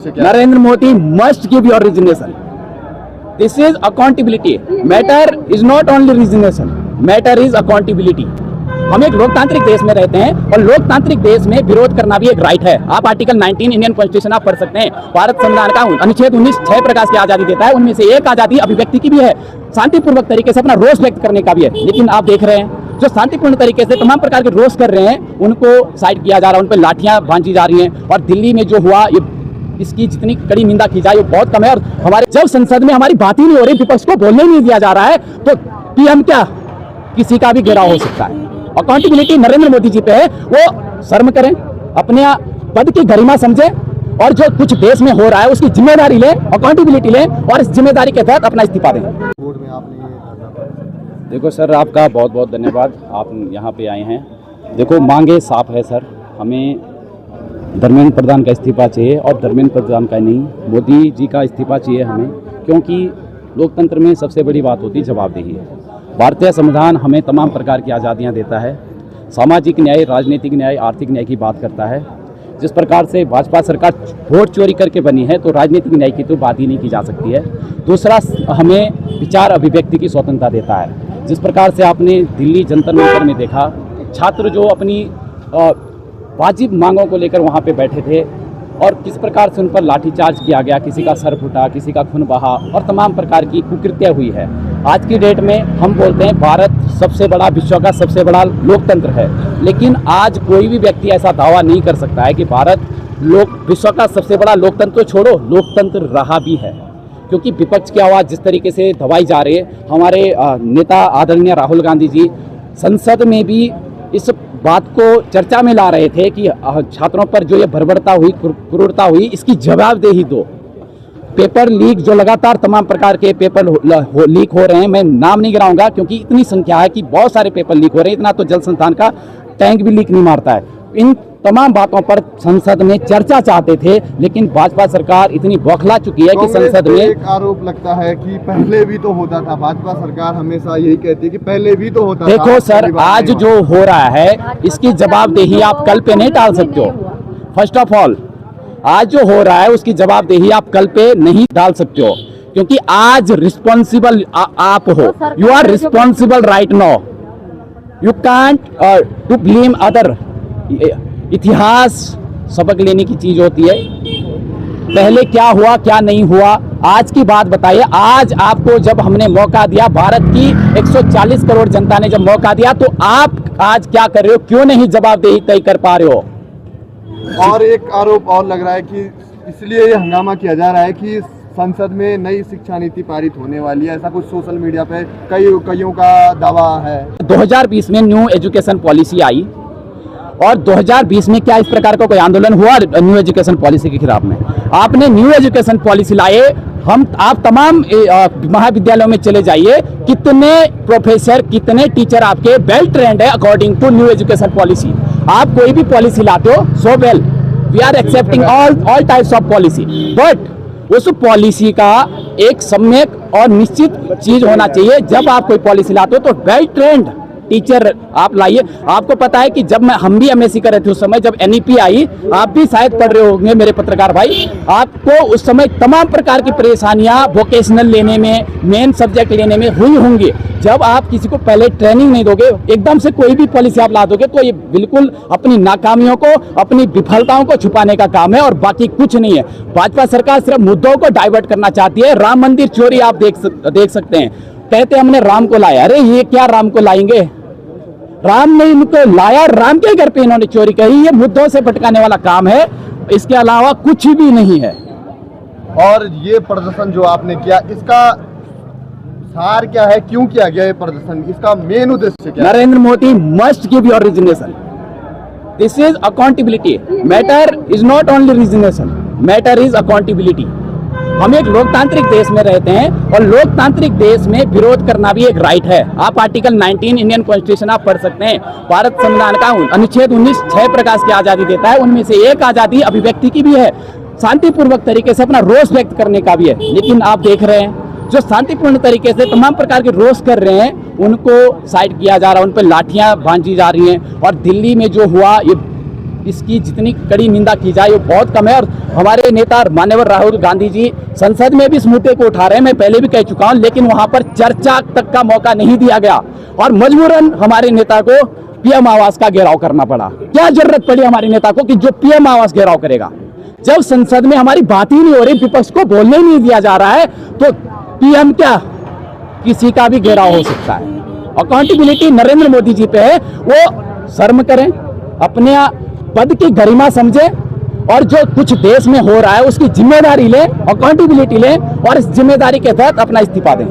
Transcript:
Narendra Modi must give your resignation. This is accountability. Matter is not only resignation. Matter is accountability. हम एक लोकतांत्रिक देश में रहते हैं और लोकतांत्रिक देश में विरोध करना भी एक राइट है। आप आर्टिकल 19 इंडियन कॉन्स्टिट्यूशन आप पढ़ सकते हैं। भारत संविधान का अनुच्छेद 19 6 प्रकार की आजादी देता है। उनमें से एक आजादी अभिव्यक्ति की भी है, शांतिपूर्वक तरीके से अपना रोष व्यक्त करने का भी है। लेकिन आप देख रहे हैं जो शांतिपूर्ण तरीके से तमाम प्रकार के रोष कर रहे हैं उनको साइड किया जा रहा है, उन पर लाठियां भांजी जा रही हैं। और दिल्ली में जो हुआ ये इसकी जितनी कड़ी निंदा की जाए वो बहुत कम है। और हमारे जब संसद में हमारी बात ही नहीं हो रही, विपक्ष को बोलने नहीं दिया जा रहा है, तो पीएम क्या किसी का भी घेराव हो सकता है। अकाउंटेबिलिटी नरेंद्र मोदी जी पे है, वो शर्म करें, अपने पद की गरिमा समझे और जो कुछ देश में हो रहा है उसकी जिम्मेदारी लें, अकाउंटेबिलिटी लें और इस जिम्मेदारी के तहत अपना इस्तीफा दें। देखो सर, आपका बहुत बहुत धन्यवाद, आप यहाँ पे आए हैं। देखो मांगे साफ है सर, हमें धर्मेंद्र प्रधान का इस्तीफा चाहिए और धर्मेंद्र प्रधान का नहीं, मोदी जी का इस्तीफा चाहिए हमें, क्योंकि लोकतंत्र में सबसे बड़ी बात होती है जवाबदेही। भारतीय संविधान हमें तमाम प्रकार की आज़ादियाँ देता है, सामाजिक न्याय, राजनीतिक न्याय, आर्थिक न्याय की बात करता है। जिस प्रकार से भाजपा सरकार वोट चोरी करके बनी है तो राजनीतिक न्याय की तो बात ही नहीं की जा सकती है। दूसरा, हमें विचार अभिव्यक्ति की स्वतंत्रता देता है। जिस प्रकार से आपने दिल्ली जंतर मंतर में देखा, छात्र जो अपनी वाजिब मांगों को लेकर वहाँ पे बैठे थे और किस प्रकार से उन पर लाठीचार्ज किया गया, किसी का सर फूटा, किसी का खून बहा और तमाम प्रकार की कुकृत्या हुई है। आज की डेट में हम बोलते हैं भारत सबसे बड़ा, विश्व का सबसे बड़ा लोकतंत्र है, लेकिन आज कोई भी व्यक्ति ऐसा दावा नहीं कर सकता है कि भारत विश्व का सबसे बड़ा लोकतंत्र तो छोड़ो, लोकतंत्र रहा भी है। क्योंकि विपक्ष की आवाज़ जिस तरीके से दबाई जा रही है, हमारे नेता आदरणीय राहुल गांधी जी संसद में भी इस बात को चर्चा में ला रहे थे कि छात्रों पर जो ये बर्बरता हुई, क्रूरता हुई, इसकी जवाबदेही दो। पेपर लीक जो लगातार तमाम प्रकार के पेपर लीक हो रहे हैं, मैं नाम नहीं गिनाऊंगा क्योंकि इतनी संख्या है कि बहुत सारे पेपर लीक हो रहे हैं, इतना तो जल संस्थान का टैंक भी लीक नहीं मारता है। इन तमाम बातों पर संसद में चर्चा चाहते थे, लेकिन भाजपा सरकार इतनी बौखला चुकी है कि संसद में एक आरोप लगता है कि पहले भी तो होता था। भाजपा सरकार हमेशा यही कहती है कि पहले भी तो होता था। देखो सर, आज जो हो रहा है इसकी जवाबदेही आप कल पे नहीं टाल सकते हो। फर्स्ट ऑफ ऑल, आज जो हो रहा है उसकी जवाबदेही आप कल पे नहीं डाल सकते हो, क्योंकि आज रिस्पॉन्सिबल आप हो। You are responsible right now, you can't to blame other. इतिहास सबक लेने की चीज होती है, पहले क्या हुआ क्या नहीं हुआ, आज की बात बताइए। आज आपको जब हमने मौका दिया, भारत की 140 करोड़ जनता ने जब मौका दिया, तो आप आज क्या कर रहे हो, क्यों नहीं जवाबदेही तय कर पा रहे हो। और एक आरोप और लग रहा है कि इसलिए ये हंगामा किया जा रहा है कि संसद में नई शिक्षा नीति पारित होने वाली है, ऐसा कुछ सोशल मीडिया पे कईयों का दावा है। 2020 में न्यू एजुकेशन पॉलिसी आई और 2020 में क्या इस प्रकार का कोई आंदोलन हुआ न्यू एजुकेशन पॉलिसी के खिलाफ में? आपने न्यू एजुकेशन पॉलिसी लाए, आप तमाम महाविद्यालयों में चले जाइए, कितने प्रोफेसर, कितने टीचर आपके वेल ट्रेंड है according to new education policy. आप कोई भी पॉलिसी लाते हो, so well, we are accepting all types of policy, but उस पॉलिसी का एक सम्यक और निश्चित चीज होना चाहिए। जब आप कोई पॉलिसी लाते हो तो वेल ट्रेंड टीचर आप लाइए। आपको पता है कि जब हम भी एमएससी कर रहे थे, उस समय जब एनईपी आई, आप भी शायद पढ़ रहे होंगे मेरे पत्रकार भाई, आपको उस समय तमाम प्रकार की परेशानियां वोकेशनल लेने में, मेन सब्जेक्ट लेने में हुई होंगी। जब आप किसी को पहले ट्रेनिंग नहीं दोगे, एकदम से कोई भी पॉलिसी आप ला दोगे, तो ये बिल्कुल अपनी नाकामियों को, अपनी विफलताओं को छुपाने का काम है और बाकी कुछ नहीं है। भाजपा सरकार सिर्फ मुद्दों को डाइवर्ट करना चाहती है। राम मंदिर चोरी आप देख सकते हैं, कहते हमने राम को लाया, अरे ये क्या राम को लाएंगे, राम ने इनको लाया, राम के घर पे इन्होंने चोरी करी। ये मुद्दों से भटकाने वाला काम है, इसके अलावा कुछ भी नहीं है। और ये प्रदर्शन जो आपने किया, इसका सार क्या है, क्यों किया गया ये प्रदर्शन, इसका मेन उद्देश्य क्या है? Narendra Modi must give your resignation. This is accountability. Matter is not only resignation, matter is accountability. हम एक लोकतांत्रिक देश में रहते हैं और लोकतांत्रिक देश में विरोध करना भी एक राइट है। आप आर्टिकल 19 इंडियन कॉन्स्टिट्यूशन आप पढ़ सकते हैं। भारत संविधान का अनुच्छेद 19 6 प्रकार की आजादी देता है। उनमें से एक आजादी अभिव्यक्ति की भी है, शांतिपूर्वक तरीके से अपना रोष व्यक्त करने का भी है। लेकिन आप देख रहे हैं जो शांतिपूर्ण तरीके से तमाम प्रकार के रोष कर रहे हैं उनको साइड किया जा रहा है, उन पर लाठियां भांजी जा रही हैं। और दिल्ली में जो हुआ ये इसकी जितनी कड़ी निंदा की जाए वो बहुत कम है। और हमारे नेता माननीय राहुल गांधी जी संसद में भी इस मुद्दे को उठा रहे हैं, मैं पहले भी कह चुका हूं, लेकिन वहां पर चर्चा तक का मौका नहीं दिया गया और मजबूरन हमारे नेता को पीएम आवास का घेराव करना पड़ा। क्या जरूरत पड़ी हमारे नेता को कि जो पीएम आवास घेराव करेगा? जब संसद में हमारी बात ही नहीं हो रही, विपक्ष को बोलने ही नहीं दिया जा रहा है, तो पीएम क्या किसी का भी घेराव हो सकता है। अकाउंटेबिलिटी नरेंद्र मोदी जी पे है, वो शर्म करें, अपने पद की गरिमा समझे और जो कुछ देश में हो रहा है उसकी जिम्मेदारी लें, अकाउंटेबिलिटी लें और इस जिम्मेदारी के तहत अपना इस्तीफा दें।